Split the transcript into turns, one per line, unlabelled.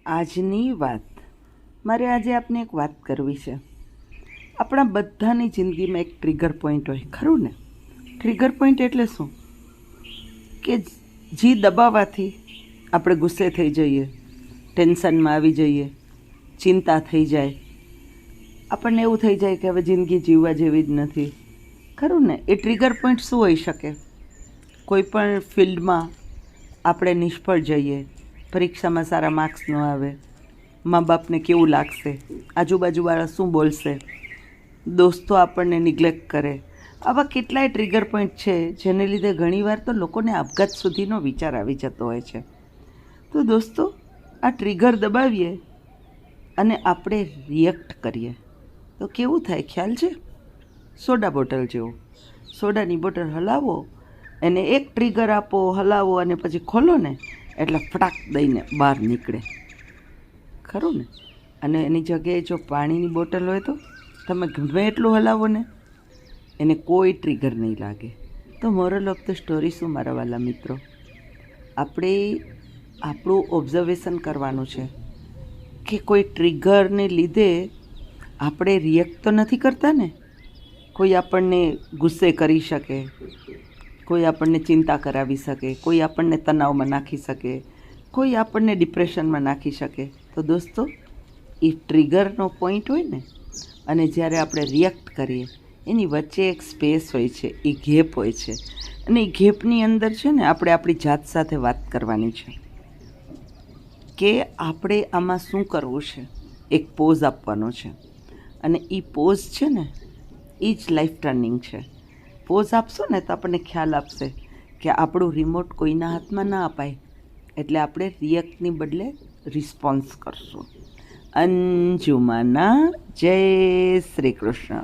આજની વાત મારે આજે આપને એક વાત કરવી છે. આપણા બધાની જિંદગીમાં એક ટ્રિગર પોઈન્ટ હોય, ખરું ને? ટ્રિગર પોઈન્ટ એટલે શું? કે જે દબાવવાથી આપણે ગુસ્સે થઈ જઈએ, ટેન્શનમાં આવી જઈએ, ચિંતા થઈ જાય, આપણને એવું થઈ જાય કે હવે જિંદગી જીવવા જેવી જ નથી, ખરું ને? એ ટ્રિગર પોઈન્ટ શું હોઈ શકે? કોઈ પણ ફિલ્ડમાં આપણે નિષ્ફળ જઈએ, પરીક્ષામાં સારા માર્ક્સ ન આવે, મા બાપને કેવું લાગશે, આજુબાજુવાળા શું બોલશે, દોસ્તો આપણને નિગ્લેક્ટ કરે. આવા કેટલાય ટ્રિગર પોઈન્ટ છે જેને લીધે ઘણીવાર તો લોકોને આપઘાત સુધીનો વિચાર આવી જતો હોય છે. તો દોસ્તો, આ ટ્રિગર દબાવીએ અને આપણે રિએક્ટ કરીએ તો કેવું થાય ખ્યાલ છે? સોડા બોટલ જેવું. સોડાની બોટલ હલાવો, એને એક ટ્રિગર આપો, હલાવો અને પછી ખોલો ને એટલે ફટાક દઈને બહાર નીકળે, ખરું ને? અને એની જગ્યાએ જો પાણીની બોટલ હોય તો તમે ગમે એટલું હલાવો ને એને કોઈ ટ્રિગર નહીં લાગે. તો મોરલ ઓફ ધ સ્ટોરી શું મારા વાલા મિત્રો? આપણે આપણું ઓબ્ઝર્વેશન કરવાનું છે કે કોઈ ટ્રિગરને લીધે આપણે રિએક્ટ તો નથી કરતા ને. કોઈ આપણને ગુસ્સે કરી શકે, કોઈ આપણને ચિંતા કરાવી શકે, કોઈ આપણને તણાવમાં નાખી શકે, કોઈ આપણને ડિપ્રેશનમાં નાખી શકે. તો દોસ્તો, એ ટ્રિગરનો પોઈન્ટ હોય ને અને જ્યારે આપણે રિએક્ટ કરીએ એની વચ્ચે એક સ્પેસ હોય છે, એ ગેપ હોય છે. અને એ ગેપની અંદર છે ને આપણે આપણી જાત સાથે વાત કરવાની છે કે આપણે આમાં શું કરવું છે. એક પોઝ આપવાનો છે અને એ પોઝ છે ને એ જ લાઈફ ટર્નિંગ છે. પોઝ આપશો ને તો આપણને ખ્યાલ આપશે કે આપણું રિમોટ કોઈના હાથમાં ના અપાય, એટલે આપણે રિએક્ટની બદલે રિસ્પોન્સ કરશું. અંજુમાના જય શ્રી કૃષ્ણ.